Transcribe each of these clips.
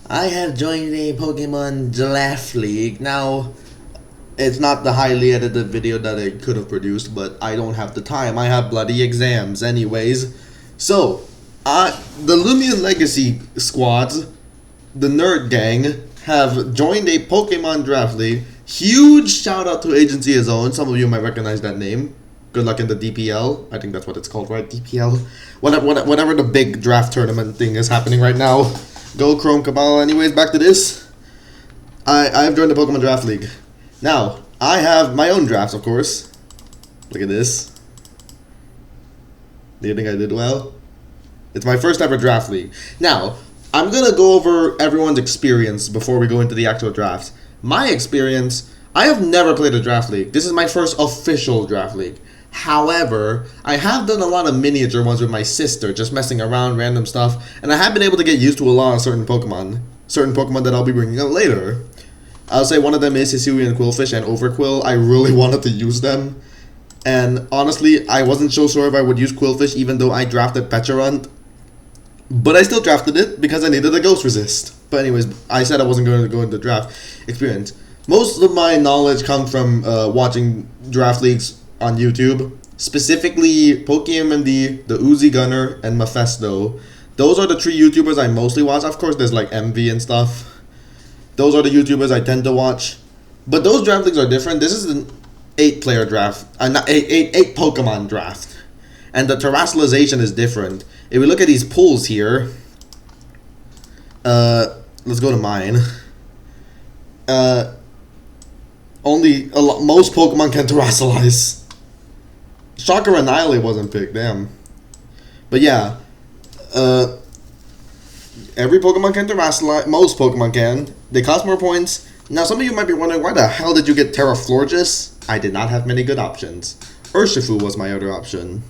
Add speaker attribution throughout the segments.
Speaker 1: I have joined a Pokemon Draft League. Now, it's not the highly edited video that I could have produced, but I don't have the time. I have bloody exams anyways. So, the Lumion Legacy squads, the Nerd Gang, have joined a Pokemon Draft League. Huge shout out to Agency of Zone. Some of you might recognize that name. Good luck in the DPL. I think that's what it's called, right? DPL? Whatever the big draft tournament thing is happening right now. Go Chrome Cabal. Anyways, back to this. I've joined the Pokemon Draft League. Now, I have my own drafts, of course. Look at this. Do you think I did well? It's my first ever draft league. Now, I'm going to go over everyone's experience before we go into the actual drafts. My experience, I have never played a draft league. This is my first official draft league. However, I have done a lot of miniature ones with my sister, just messing around, random stuff, and I have been able to get used to a lot of certain Pokemon that I'll be bringing up later. I'll say one of them is Hisuian Quillfish and Overquill. I really wanted to use them, and honestly, I wasn't so sure if I would use Quillfish even though I drafted Pecharunt, but I still drafted it because I needed a Ghost Resist. But anyways, I said I wasn't going to go into draft experience. Most of my knowledge comes from watching draft leagues on YouTube, specifically PokeMD, the Uzi Gunner, and Mephisto. Those are the three YouTubers I mostly watch. Of course, there's like MV and stuff. Those are the YouTubers I tend to watch. But those draft leagues are different. This is an 8-player draft, not eight Pokemon draft, and the terrestrialization is different. If we look at these pools here, let's go to mine. Most Pokemon can terrestrialize. Shocker Annihilate wasn't picked, damn. But yeah, every Pokemon can terrestrialize. Most Pokemon can. They cost more points. Now, some of you might be wondering, why the hell did you get Terraflorges? I did not have many good options. Urshifu was my other option.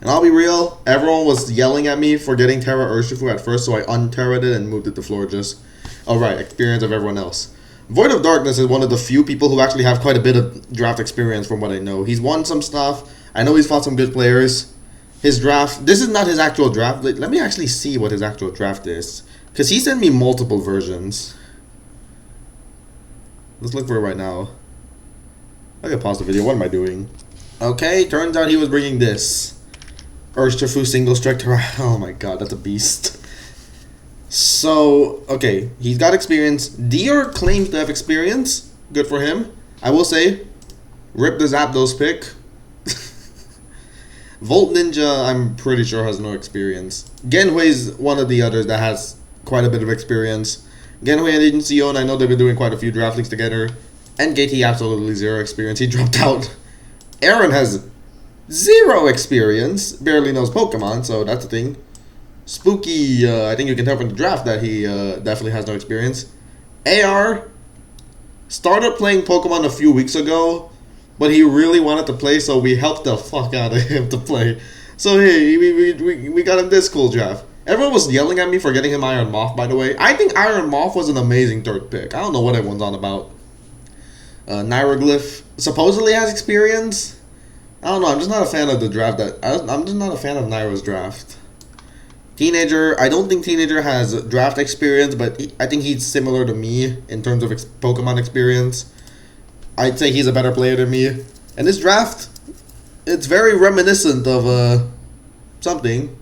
Speaker 1: And I'll be real, everyone was yelling at me for getting Terra Urshifu at first, so I unterrated it and moved it to Florges. Alright, experience of everyone else. Void of Darkness is one of the few people who actually have quite a bit of draft experience from what I know. He's won some stuff. I know he's fought some good players. His draft, this is not his actual draft. Let me actually see what his actual draft is, because he sent me multiple versions. Let's look for it right now. I can pause the video. What am I doing? Okay, turns out he was bringing this. Urshifu Single Strike Terra. Oh my god, that's a beast. So, okay, he's got experience. Dior claims to have experience. Good for him. I will say, rip the Zapdos pick. Volt Ninja, I'm pretty sure, has no experience. Genhui's one of the others that has quite a bit of experience. Genhui and Agency Own, I know they've been doing quite a few draft leagues together. And Gaty, absolutely zero experience. He dropped out. Aaron has zero experience. Barely knows Pokemon, so that's the thing. Spooky, I think you can tell from the draft that he definitely has no experience. AR started playing Pokemon a few weeks ago, but he really wanted to play, so we helped the fuck out of him to play. So hey, we got him this cool draft. Everyone was yelling at me for getting him Iron Moth, by the way. I think Iron Moth was an amazing third pick. I don't know what everyone's on about. Nyroglyph supposedly has experience. I don't know, I'm just not a fan of the draft. I'm just not a fan of Nyro's draft. Teenager, I don't think Teenager has draft experience, but I think he's similar to me in terms of Pokemon experience. I'd say he's a better player than me. And this draft, it's very reminiscent of something.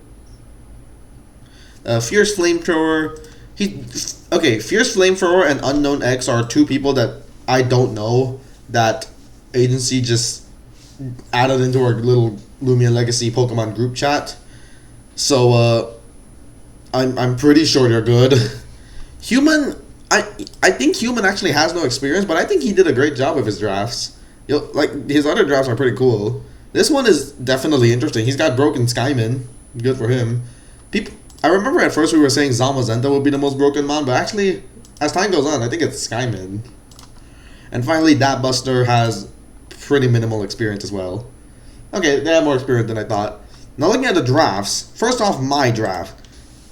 Speaker 1: Fierce Flamethrower. Fierce Flamethrower and Unknown X are two people that I don't know that Agency just added into our little Lumion Legacy Pokemon group chat. So, I'm pretty sure they're good. Human, I think Human actually has no experience, but I think he did a great job with his drafts. Like, his other drafts are pretty cool. This one is definitely interesting. He's got Broken Skyman. Good for him. I remember at first we were saying Zamazenta would be the most broken mon, but actually, as time goes on, I think it's Skyman. And finally, Dat Buster has pretty minimal experience as well. Okay, they have more experience than I thought. Now looking at the drafts, first off, my draft.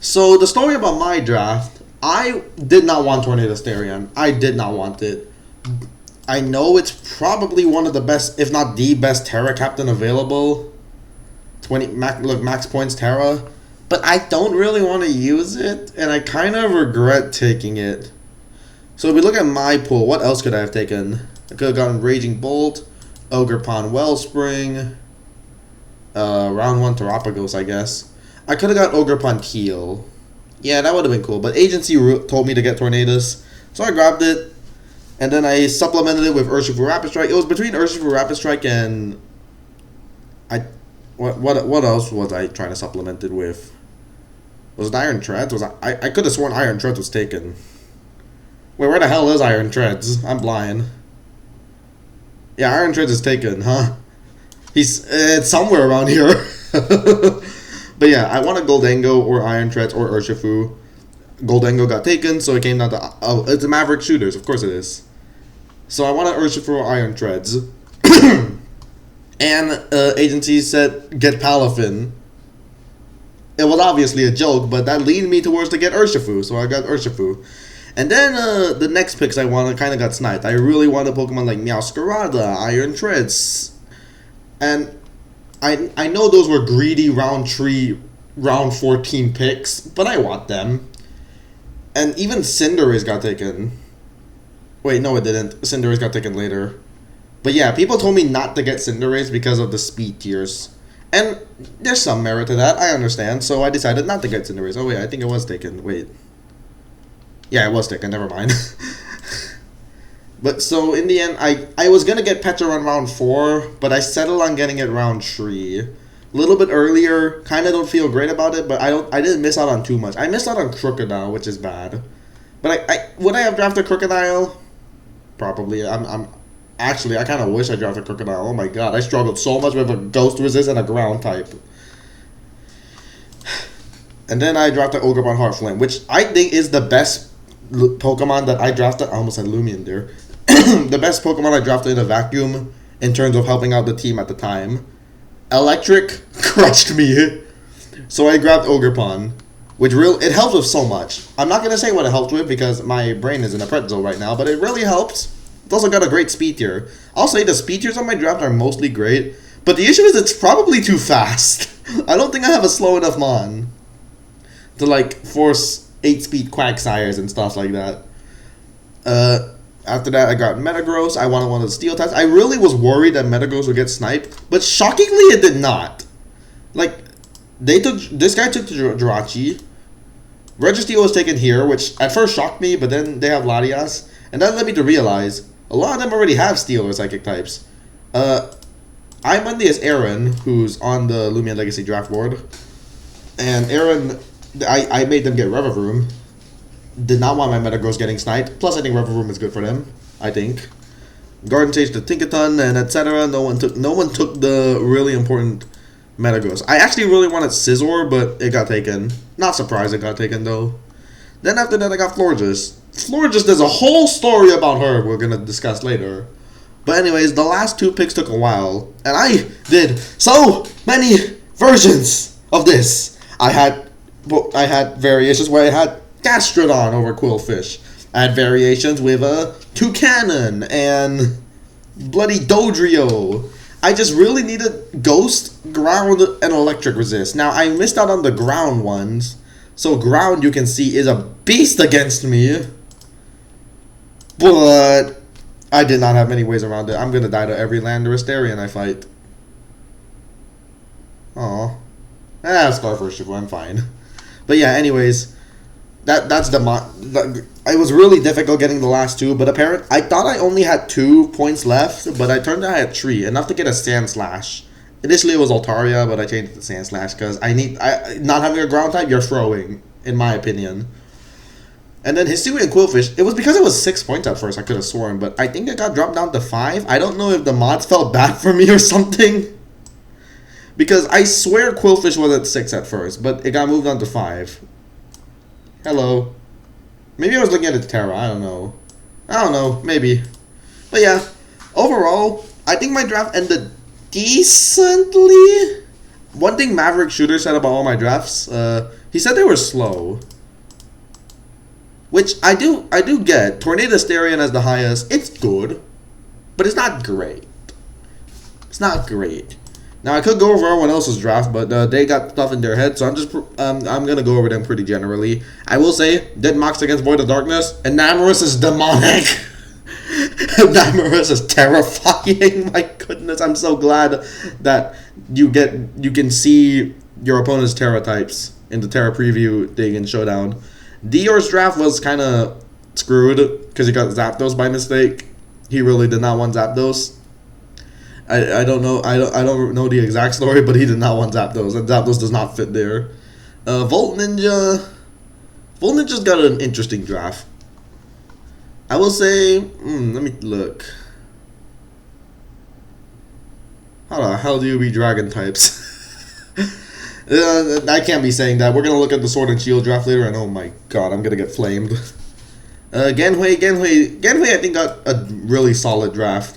Speaker 1: So the story about my draft, I did not want Tornadus. I did not want it. I know it's probably one of the best, if not the best Terra Captain available. Max points Terra. But I don't really want to use it, and I kind of regret taking it. So if we look at my pool, what else could I have taken? I could have gotten Raging Bolt, Ogerpon Wellspring, round 1 Terapagos, I guess. I could have got Ogerpon Keel. Yeah, that would have been cool, but Agency told me to get Tornadus, so I grabbed it, and then I supplemented it with Urshifu Rapid Strike. It was between Urshifu Rapid Strike and... What else was I trying to supplement it with? Was it Iron Treads? I could have sworn Iron Treads was taken. Wait, where the hell is Iron Treads? I'm blind. Yeah, Iron Treads is taken, huh? It's somewhere around here. But yeah, I want a Goldengo or Iron Treads or Urshifu. Goldengo got taken, so it came down to... Oh, it's a Maverick Shooters. Of course it is. So I want an Urshifu or Iron Treads. And Agency said, get Palafin. It was obviously a joke, but that leaned me towards to get Urshifu, so I got Urshifu. And then the next picks I wanted kind of got sniped. I really wanted Pokemon like Meowscarada, Iron Treads. And I know those were greedy round 14 picks, but I want them. And even Cinderace got taken. Wait, no it didn't. Cinderace got taken later. But yeah, people told me not to get Cinderace because of the speed tiers. And there's some merit to that, I understand. So I decided not to get Cinderace. Oh wait, I think it was taken. Wait. Yeah, it was taken, never mind. But so in the end, I was gonna get Petra on round 4, but I settled on getting it round 3. A little bit earlier, kinda don't feel great about it, but I didn't miss out on too much. I missed out on Crocodile, which is bad. But would I have drafted Crocodile? Probably. Actually, I kind of wish I drafted Crocodile. Oh my god, I struggled so much with a Ghost Resist and a Ground type. And then I drafted Ogerpon Heartflame, which I think is the best Pokemon that I drafted. I almost had Lumion there. The best Pokemon I drafted in a vacuum in terms of helping out the team at the time. Electric crushed me. So I grabbed Ogerpon, which it helps with so much. I'm not going to say what it helped with because my brain is in a pretzel right now, but it really helps. It's also got a great speed tier. I'll say the speed tiers on my draft are mostly great, but the issue is it's probably too fast. I don't think I have a slow enough Mon to like force 8-speed Quagsires and stuff like that. After that, I got Metagross. I wanted one of the Steel types. I really was worried that Metagross would get sniped, but shockingly, it did not. Like, this guy took the Jirachi. Registeel was taken here, which at first shocked me, but then they have Latias, and that led me to realize a lot of them already have Steel or Psychic types. I'm on this Aaron, who's on the Lumion Legacy draft board, and Aaron, I made them get Revavroom. Did not want my Metagross getting sniped. Plus, I think Revavroom is good for them. I think. Garden Sage to Tinkaton and etc. No one took the really important Metagross. I actually really wanted Scizor, but it got taken. Not surprised it got taken though. Then after that, I got Florges. Florges, there's a whole story about her we're gonna discuss later. But anyways, the last 2 picks took a while, and I did so many versions of this. I had variations where I had Gastrodon over Quillfish. I had variations with Toucanon and bloody Dodrio. I just really needed Ghost, Ground, and Electric Resist. Now, I missed out on the Ground ones. So Ground, you can see, is a beast against me. But I did not have many ways around it. I'm going to die to every Landorus I fight. Aw. Scarf I'm fine. But yeah, anyways, that's it was really difficult getting the last 2, but I thought I only had 2 points left, but I turned out I had 3, enough to get a Sand Slash. Initially it was Altaria, but I changed it to Sand Slash because not having a Ground type, you're throwing, in my opinion. And then Hisui and Quillfish, it was because it was 6 points at first, I could have sworn, but I think it got dropped down to 5. I don't know if the mods felt bad for me or something. Because I swear Quillfish was at 6 at first, but it got moved on to 5. Hello. Maybe I was looking at it Terra, I don't know, maybe. But yeah, overall, I think my draft ended decently. One thing Maverick Shooter said about all my drafts, he said they were slow. Which I do get. Tornado Starion as the highest, it's good, but it's not great. It's not great. Now I could go over everyone else's draft, but they got stuff in their head, so I'm gonna go over them pretty generally. I will say, Dead Mox against Void of Darkness, and Namorous is demonic. Namorous is terrifying. My goodness, I'm so glad that you can see your opponent's Terra types in the Terra preview thing in Showdown. Dior's draft was kind of screwed because he got Zapdos by mistake. He really did not want Zapdos. I don't know I don't know the exact story, but he did not want Zapdos, and Zapdos does not fit there. Volt Ninja's got an interesting draft. I will say, let me look. How the hell do you beat Dragon types? I can't be saying that. We're gonna look at the Sword and Shield draft later, and oh my god, I'm gonna get flamed. Genhui, I think got a really solid draft.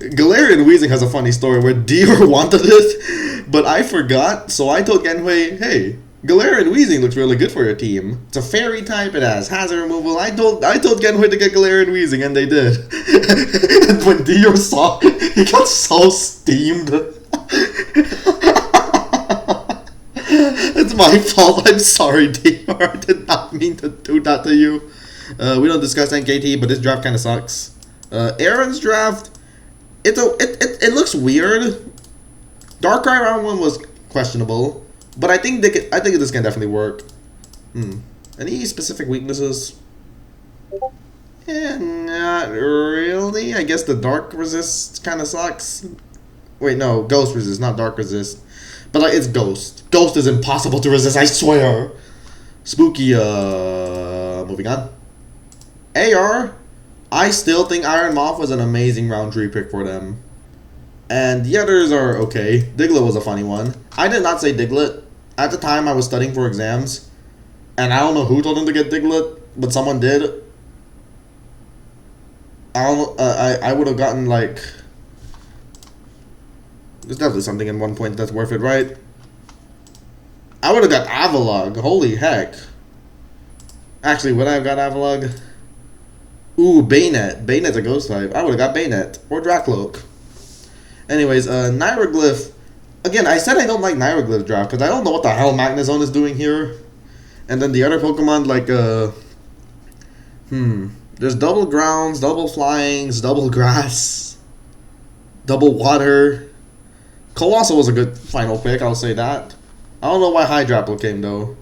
Speaker 1: Galarian Weezing has a funny story where Dior wanted it, but I forgot, so I told Genhui, hey, Galarian Weezing looks really good for your team. It's a fairy type, it has hazard removal. I told Genhui to get Galarian Weezing, and they did. And when Dior saw, he got so steamed. It's my fault, I'm sorry, Dior. I did not mean to do that to you. We don't discuss NKT, but this draft kind of sucks. Aaron's draft, it looks weird. Darkrai round 1 was questionable, but I think this can definitely work. Any specific weaknesses? Yeah, not really. I guess the Dark Resist kind of sucks. Wait, no, Ghost Resist, not Dark Resist. But like, it's Ghost. Ghost is impossible to resist, I swear. Spooky, moving on. AR, I still think Iron Moth was an amazing round 3 pick for them. And the others are okay. Diglett was a funny one. I did not say Diglett. At the time, I was studying for exams. And I don't know who told him to get Diglett, but someone did. I would have gotten, like... There's definitely something in 1 point that's worth it, right? I would have got Avalugg. Holy heck. Actually, would I have got Avalugg? Ooh, Bayonet. Bayonet's a ghost type. I would have got Bayonet. Or Dracloak. Anyways, Nyroglyph. Again, I said I don't like Nyroglyph draft because I don't know what the hell Magnezone is doing here. And then the other Pokemon, like, there's double grounds, double flyings, double grass, double water. Colossal was a good final pick, I'll say that. I don't know why Hydrapple came, though.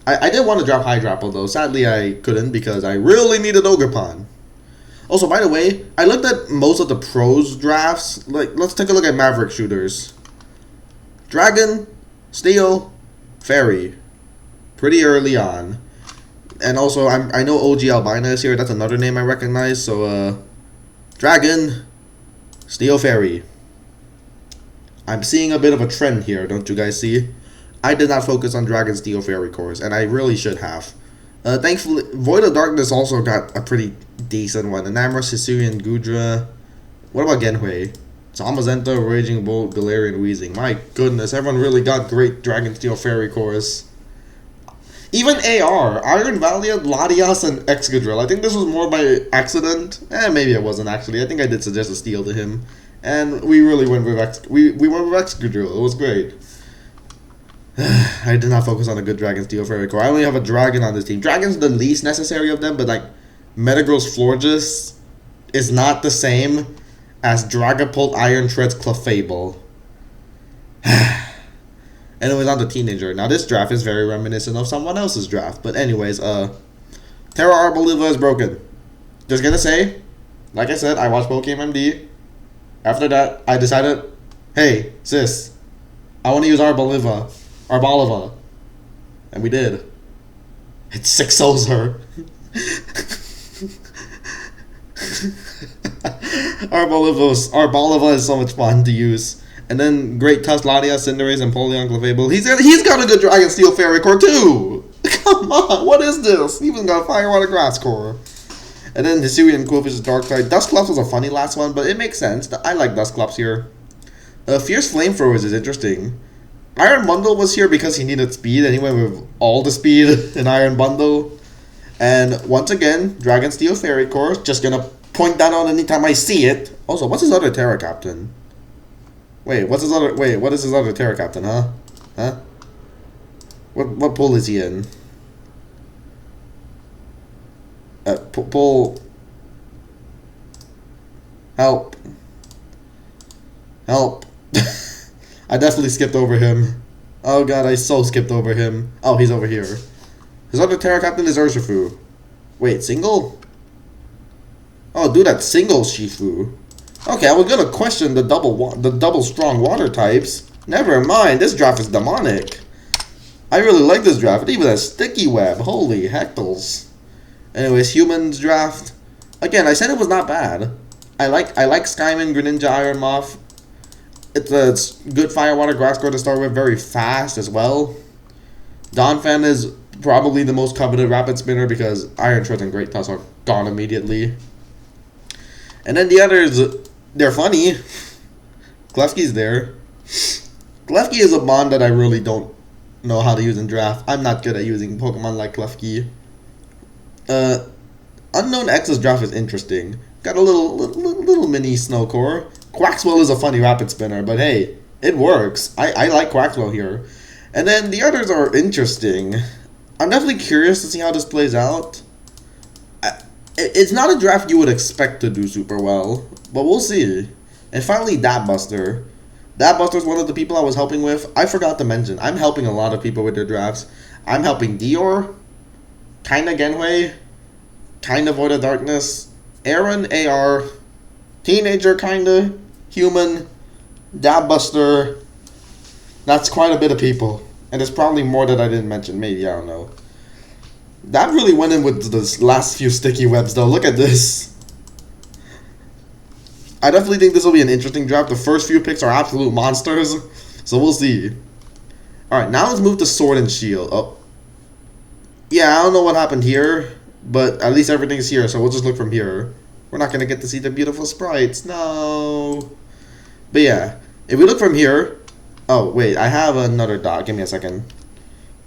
Speaker 1: I did want to drop Hydrapple, though. Sadly, I couldn't because I really needed Ogerpon. Also, by the way, I looked at most of the pros drafts. Like, let's take a look at Maverick shooters. Dragon, Steel, Fairy. Pretty early on. And also, I know OG Albina is here. That's another name I recognize. So, Dragon, Steel, Fairy. I'm seeing a bit of a trend here, don't you guys see? I did not focus on Dragon, Steel, Fairy cores, and I really should have. Thankfully, Void of Darkness also got a pretty decent one. Enamorous, Hisuian, Gudra. What about Genhui? Zamazenta, Raging Bolt, Galarian, Weezing. My goodness, everyone really got great Dragon, Steel, Fairy cores. Even AR, Iron Valiant, Latias, and Excadrill. I think this was more by accident. Maybe it wasn't actually. I think I did suggest a Steel to him. And we really went with we went with Excadrill. It was great. I did not focus on a good Dragon Steel Fairy core. I only have a Dragon on this team. Dragon's the least necessary of them, but like Metagross Florges is not the same as Dragapult Iron Treads Clefable. And it was on the Teenager. Now this draft is very reminiscent of someone else's draft. But anyways, Terra Arboliva is broken. Just gonna say, like I said, I watched Pokemon MD. After that, I decided, hey, sis, I want to use Arboliva. And we did. It 6-0s her. Arboliva is so much fun to use. And then Great Tusk, Latias, Cinderace, and Polion Clefable. He's got a good Dragon Steel Fairy core too! Come on, what is this? He even got a Fire Water Grass core. And then Hisuian Quillfish Dark type. Dusclops was a funny last one, but it makes sense. I like Dusclops here. Fierce Flamethrowers is interesting. Iron Bundle was here because he needed speed, and he went with all the speed in Iron Bundle. And once again, Dragon Steel Fairy core. Just gonna point that out anytime I see it. Also, what's his other Terra Captain? Wait, what's his other? Wait, what is his other Terra Captain? Huh? Huh? What pool is he in? Pull. Help. Help. I definitely skipped over him. Oh god, I so skipped over him. Oh, he's over here. His other Terra Captain is Urshifu. Wait, single? Oh, dude, that's single Shifu. Okay, I was gonna question the double strong water types. Never mind, this draft is demonic. I really like this draft. It even has Sticky Web. Holy heckles. Anyways, humans draft. Again, I said it was not bad. I like Skyman, Greninja, Iron Moth. It's good fire water grass grow to start with, very fast as well. Donphan is probably the most coveted rapid spinner because Iron Shreds and Great Toss are gone immediately. And then the others, they're funny. Klefki's there. Klefki is a bond that I really don't know how to use in draft. I'm not good at using Pokemon like Klefki. Unknown X's draft is interesting. Got a little mini Snowcore. Quaxwell is a funny rapid spinner, but hey, it works. I like Quaxwell here. And then the others are interesting. I'm definitely curious to see how this plays out. It's not a draft you would expect to do super well, but we'll see. And finally, Datbuster. Datbuster's one of the people I was helping with. I forgot to mention, I'm helping a lot of people with their drafts. I'm helping Dior, kinda Genway, kinda Void of Darkness, Aaron, AR, Teenager, kinda, Human, Datbuster. That's quite a bit of people. And there's probably more that I didn't mention. Maybe, I don't know. That really went in with the last few sticky webs, though. Look at this. I definitely think this will be an interesting draft. The first few picks are absolute monsters. So we'll see. Alright, now let's move to Sword and Shield. Oh. Yeah, I don't know what happened here. But at least everything's here, so we'll just look from here. We're not going to get to see the beautiful sprites. No. But yeah, if we look from here... Oh, wait, I have another dot. Give me a second.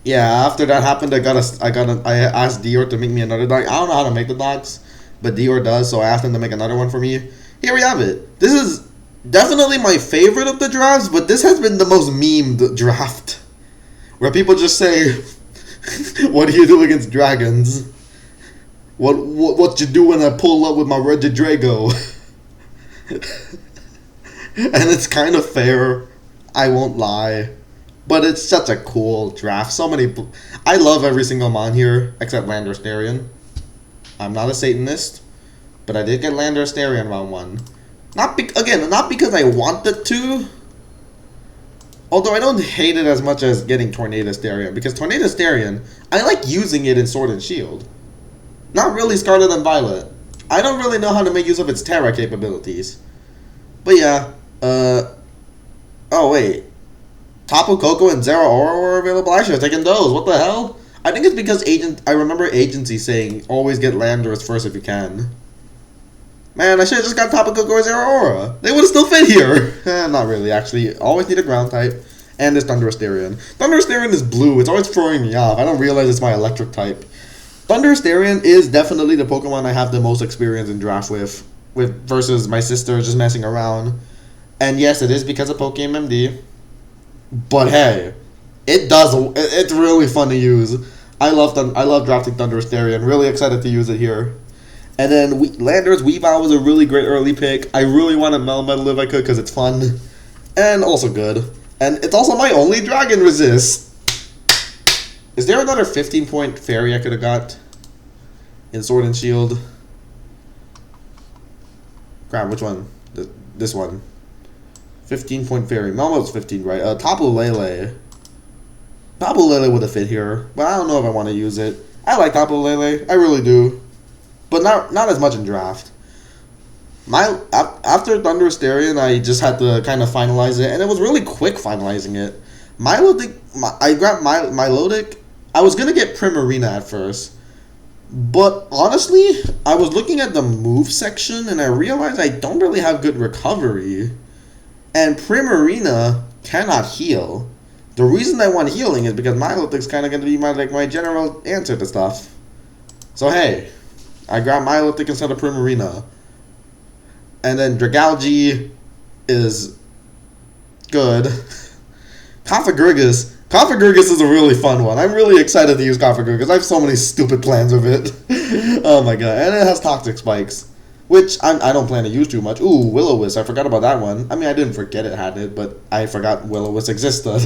Speaker 1: Yeah, after that happened, I asked Dior to make me another dot. I don't know how to make the dots, but Dior does, so I asked him to make another one for me. Here we have it. This is definitely my favorite of the drafts, but this has been the most memed draft. Where people just say, what do you do against dragons? What you do when I pull up with my Regidrago? And it's kind of fair, I won't lie. But it's such a cool draft. So many... I love every single mon here, except Landorstarian. I'm not a Satanist, but I did get Landorstarian round 1. Not because I wanted to. Although I don't hate it as much as getting Tornadostarian, because Tornadostarian, I like using it in Sword and Shield. Not really Scarlet and Violet. I don't really know how to make use of its Terra capabilities. But yeah, oh wait. Tapu Koko and Zeraora were available. I should have taken those. What the hell? I think it's because I remember Agency saying, always get Landorus first if you can. Man, I should have just got Tapu Koko or Zeraora. They would have still fit here. Not really, actually. Always need a ground type. And there's Thunderstarian. Thunderstarian is blue. It's always throwing me off. I don't realize it's my electric type. Thunderstarian is definitely the Pokemon I have the most experience in draft with versus my sister just messing around. And yes, it is because of PokeMD. But hey, it's really fun to use. I love drafting Thunderstarian. Really excited to use it here. And then Landorus Weavile was a really great early pick. I really wanted Melmetal if I could because it's fun. And also good. And it's also my only Dragon Resist. Is there another 15-point fairy I could have got in Sword and Shield? Crap, which one? This one. 15-point fairy. Melmo's 15, right? Tapu Lele. Tapu Lele would have fit here, but I don't know if I want to use it. I like Tapu Lele. I really do. But not as much in draft. After Thunderstarian, I just had to kind of finalize it, and it was really quick finalizing it. I grabbed Milotic. I was going to get Primarina at first. But honestly, I was looking at the move section, and I realized I don't really have good recovery. And Primarina cannot heal. The reason I want healing is because Milotic's kind of going to be my general answer to stuff. So hey, I grabbed Milotic instead of Primarina. And then Dragalge is Good. Configurgus. Configurgus is a really fun one. I'm really excited to use Configurgus. I have so many stupid plans with it. Oh my god. And it has toxic spikes, which I don't plan to use too much. Ooh, Will-O-Wisp. I forgot about that one. I mean, I didn't forget it had it, but I forgot Will-O-Wisp existed.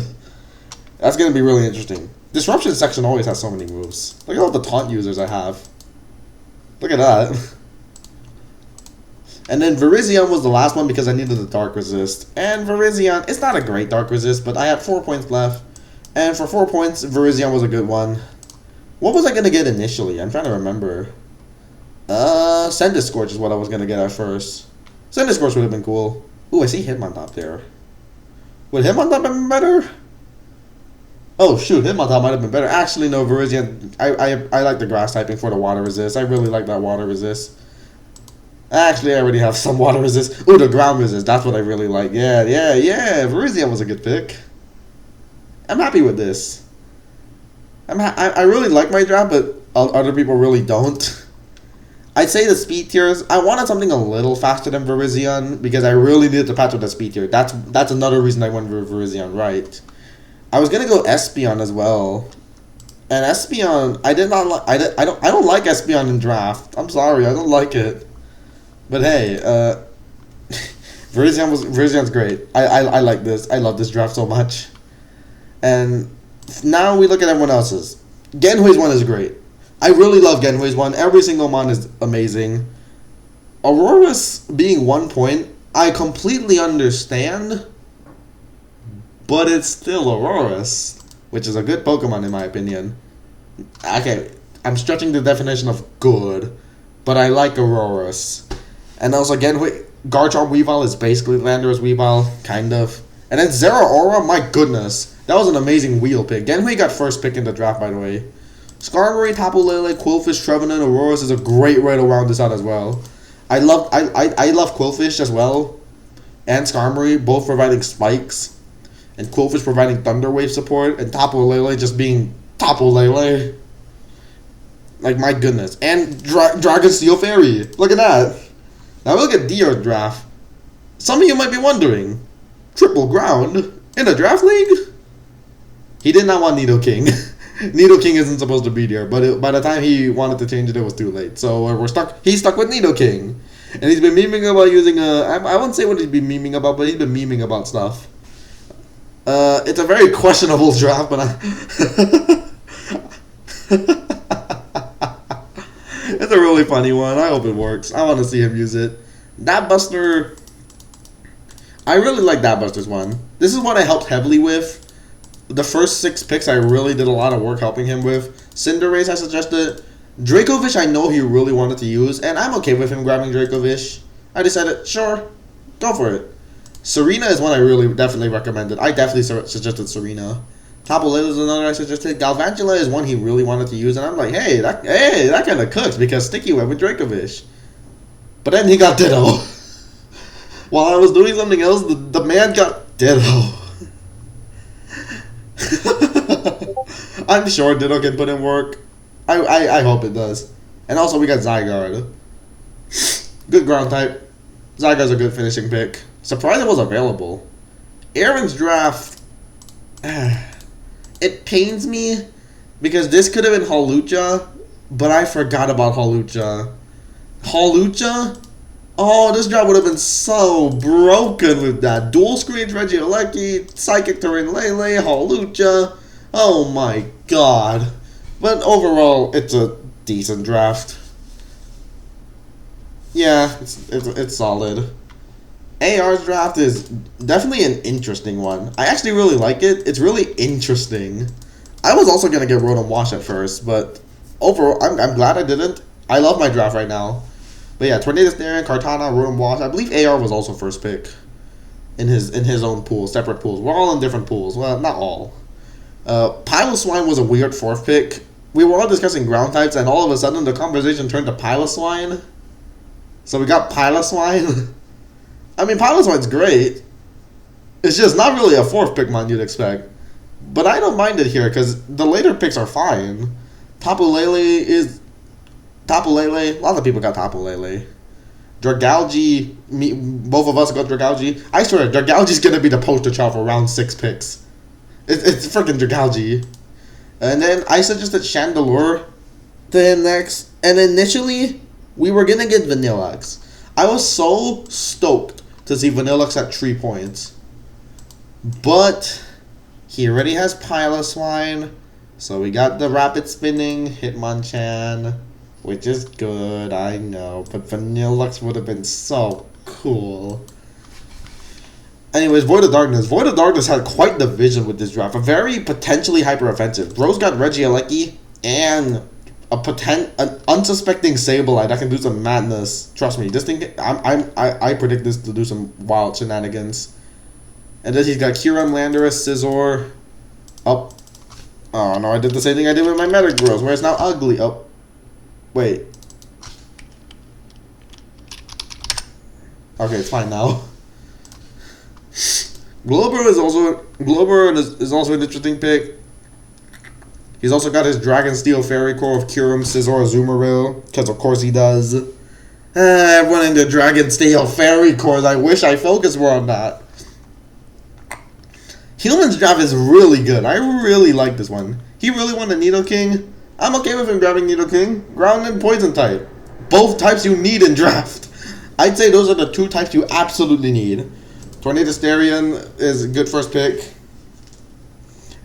Speaker 1: That's going to be really interesting. Disruption section always has so many moves. Look at all the taunt users I have. Look at that. And then Virizion was the last one because I needed the Dark Resist. And Virizion, it's not a great Dark Resist, but I had 4 points left. And for 4 points, Virizion was a good one. What was I going to get initially? I'm trying to remember. Sendiscorch is what I was going to get at first. Sendiscorch would have been cool. Ooh, I see Hitmontop there. Would Hitmontop have been better? Oh shoot, Hitmontop might have been better. Actually, no, Virizion. I like the grass typing for the water resist. I really like that water resist. Actually, I already have some water resist. Ooh, the ground resist. That's what I really like. Yeah. Virizion was a good pick. I'm happy with this. I really like my draft, but other people really don't. I'd say the speed tiers. I wanted something a little faster than Virizion because I really needed to patch with the speed tier. That's another reason I went with Virizion, right? I was gonna go Espeon as well, and Espeon I did not like. I don't like Espeon in draft. I'm sorry, I don't like it. But hey, Virizion's great. I like this. I love this draft so much. And now we look at everyone else's. Genhui's one is great. I really love Genhui's one. Every single mon is amazing. Aurora's being 1 point, I completely understand. But it's still Aurora's, which is a good Pokemon in my opinion. Okay, I'm stretching the definition of good, but I like Aurora's. And also Genhui, Garchomp Weavile is basically Landorus Weavile, kind of. And then Zeraora, my goodness, that was an amazing wheel pick. Genhui got first pick in the draft, by the way. Skarmory, Tapu Lele, Quillfish, Trevenant, Aurora's is a great way to round this out as well. I love Quillfish as well, and Skarmory, both providing spikes. And Quillfish providing Thunder Wave support, and Tapu Lele just being Tapu Lele. Like, my goodness. And Dragon Steel Fairy. Look at that. Now look at Dio's draft. Some of you might be wondering, triple ground in a draft league? He did not want Nidoking. Nidoking isn't supposed to be there, but by the time he wanted to change it, it was too late. So we're stuck. He's stuck with Nidoking. And he's been memeing about using I won't say what he's been memeing about, but he's been memeing about stuff. It's a very questionable draft, but it's a really funny one. I hope it works. I want to see him use it. That Buster, I really like that Buster's one. This is what I helped heavily with. The first 6 picks I really did a lot of work helping him with. Cinderace I suggested. Dracovish I know he really wanted to use, and I'm okay with him grabbing Dracovish. I decided, sure, go for it. Serena is one I really definitely recommended. I definitely suggested Serena. Tapu Lele is another I suggested. Galvantula is one he really wanted to use, and I'm like, hey, that kind of cooks because Sticky went with Dracovish. But then he got Ditto. While I was doing something else, the man got Ditto. I'm sure Ditto can put in work. I hope it does. And also we got Zygarde. Good ground type. Zygarde's a good finishing pick. Surprised it was available. Aaron's draft, it pains me because this could have been Hawlucha, but I forgot about Hawlucha. Hawlucha? Oh, this draft would have been so broken with that. Dual Screens, Regieleki, Psychic Terrain, Lele, Hawlucha. Oh my god. But overall, it's a decent draft. Yeah, it's solid. AR's draft is definitely an interesting one. I actually really like it. It's really interesting. I was also going to get Rotom Wash at first, but overall, I'm glad I didn't. I love my draft right now. But yeah, Tornadus Darien, Kartana, Rotom Wash. I believe AR was also first pick in his own pool, separate pools. We're all in different pools. Well, not all. Piloswine was a weird 4th pick. We were all discussing ground types, and all of a sudden the conversation turned to Piloswine. So we got Piloswine. I mean, Piloswine's great. It's just not really a 4th pick mon you'd expect. But I don't mind it here, because the later picks are fine. Tapu Lele. A lot of people got Tapu Lele. Dragalge, both of us got Dragalge. I swear, Dragalge's gonna be the poster child for round 6 picks. It's freaking Dragalge. And then I suggested Chandelure to him next. And initially, we were gonna get Vanillux. I was so stoked to see Vanillux at 3 points. But he already has Piloswine. So we got the Rapid Spinning Hitmonchan, which is good, I know. But Vanillux would have been so cool. Anyways, Void of Darkness. Void of Darkness had quite the vision with this draft. A very potentially hyper-offensive. Bro's got Regieleki and an unsuspecting Sableye that can do some madness. Trust me, this thing. I predict this to do some wild shenanigans. And then he's got Kyurem, Landorus, Scizor. Oh no, I did the same thing I did with my Metagross, where it's now ugly. Oh, wait. Okay, it's fine now. Globur is also an interesting pick. He's also got his Dragon Steel Fairy Core of Kyurem, Scizor, Azumarill, because of course he does. Everyone in the Dragon Steel Fairy Cores, I wish I focused more on that. Hillman's draft is really good. I really like this one. He really wanted Nidoking. I'm okay with him grabbing Nidoking. Ground and Poison type. Both types you need in draft. I'd say those are the 2 types you absolutely need. Tornado Starion is a good first pick.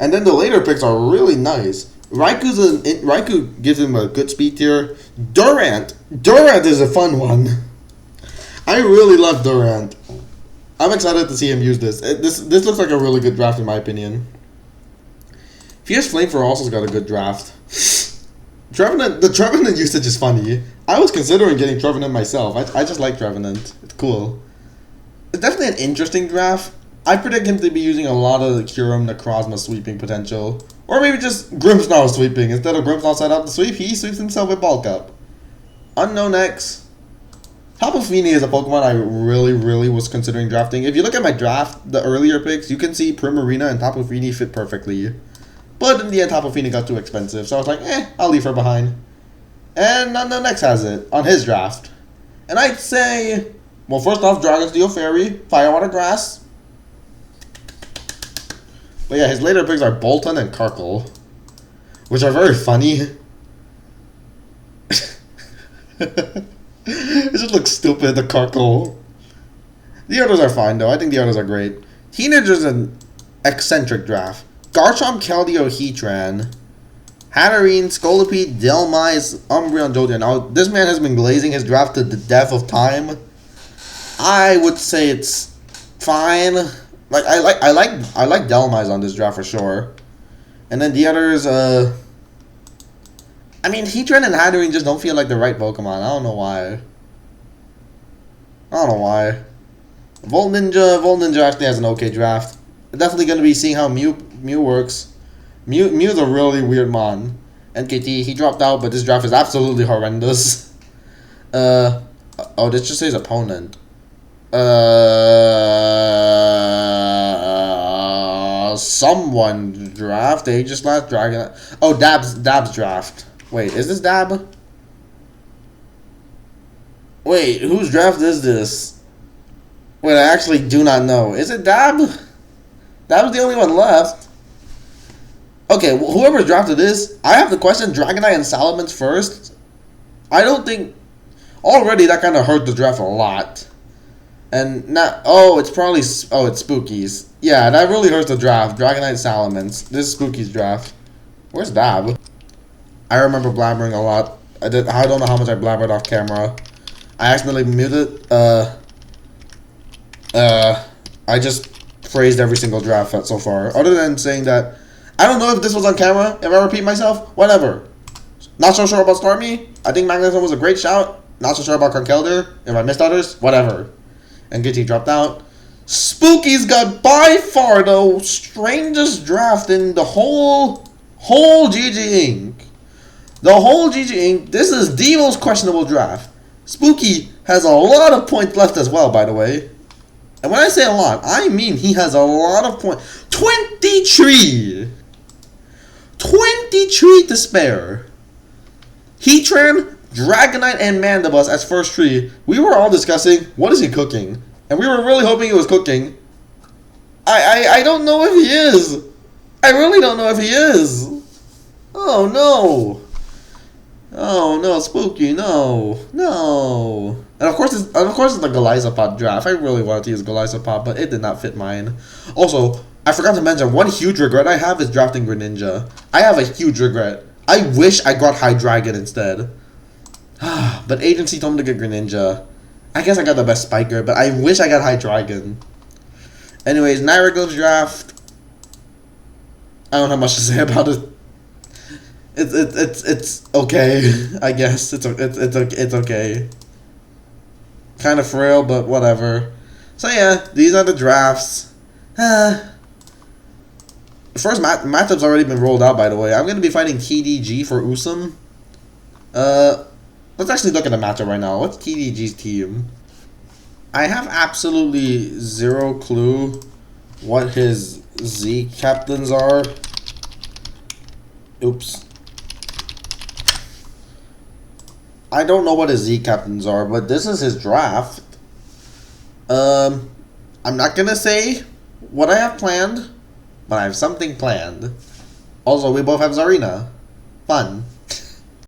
Speaker 1: And then the later picks are really nice. Raikou gives him a good speed tier. Durant is a fun one. I really love Durant. I'm excited to see him use this. This looks like a really good draft in my opinion. Fierce Flamethrower also got a good draft. The Trevenant usage is funny. I was considering getting Trevenant myself. I just like Trevenant. It's cool. It's definitely an interesting draft. I predict him to be using a lot of the Kyurem Necrozma sweeping potential. Or maybe just Grimmsnarl sweeping. Instead of Grimmsnarl set up to sweep, he sweeps himself with Bulk Up. Unknown X. Tapu Fini is a Pokemon I really was considering drafting. If you look at my draft, the earlier picks, you can see Primarina and Tapu Fini fit perfectly. But in the end, Tapu Fini got too expensive, so I was like, I'll leave her behind. And Unknown X has it on his draft. And I'd say, well, first off, Dragon Steel Fairy, Fire Water Grass. But yeah, his later picks are Bolton and Karkle, which are very funny. It just looks stupid, the Karkle. The others are fine, though. I think the others are great. Teenager's an eccentric draft. Garchomp, Keldeo, Heatran, Hatterene, Scolipede, Dhelmise, Umbreon, Jolteon. Now, this man has been glazing his draft to the death of time. I would say it's fine. Like I like Dhelmise on this draft for sure. And then the others, I mean, Heatran and Hatterene just don't feel like the right Pokemon. I don't know why. Volt Ninja actually has an okay draft. Definitely going to be seeing how Mew works. Mew's a really weird mon. NKT, he dropped out, but this draft is absolutely horrendous. Oh, this just says opponent. Someone draft. Aegis last Dragon. Oh, Dab's draft. Wait, is this Dab? Wait, whose draft is this? Wait, I actually do not know. Is it Dab? Dab's the only one left. Okay, well, whoever drafted this, I have to question Dragonite and Salamence first. I don't think... Already, that kind of hurt the draft a lot. And not... Oh, it's probably... Oh, it's Spooky's. Yeah, that really hurts the draft. Dragonite, Salamence. This is Spooky's draft. Where's Dab? I remember blabbering a lot. I don't know how much I blabbered off camera. I accidentally muted. I just praised every single draft so far. Other than saying that, I don't know if this was on camera. If I repeat myself, whatever. Not so sure about Starmie. I think Magneton was a great shout. Not so sure about Conkeldurr. If I missed others, whatever. And Gitty dropped out. Spooky's got by far the strangest draft in the whole GG Inc. The whole GG Inc. This is the most questionable draft. Spooky has a lot of points left as well, by the way. And when I say a lot, I mean he has a lot of points. 23! 23 to spare. Heatran, Dragonite and Mandibus as first tree. We were all discussing, what is he cooking? And we were really hoping he was cooking. I don't know if he is. I really don't know if he is. Oh no. Oh no, Spooky, no. No. And of course it's the Golisopod draft. I really wanted to use Golisopod, but it did not fit mine. Also, I forgot to mention, one huge regret I have is drafting Greninja. I have a huge regret. I wish I got Hydreigon instead. But agency told me to get Greninja. I guess I got the best Spiker, but I wish I got Hydreigon. Anyways, Nyragos draft. I don't have much to say about it. It's okay. I guess it's okay. Kind of frail, but whatever. So yeah, these are the drafts. First matchup's already been rolled out, by the way. I'm gonna be fighting TDG for Usum. Let's actually look at the matchup right now. What's TDG's team? I have absolutely zero clue what his Z captains are. Oops. I don't know what his Z captains are, but this is his draft. I'm not gonna say what I have planned, but I have something planned. Also, we both have Zarina. Fun.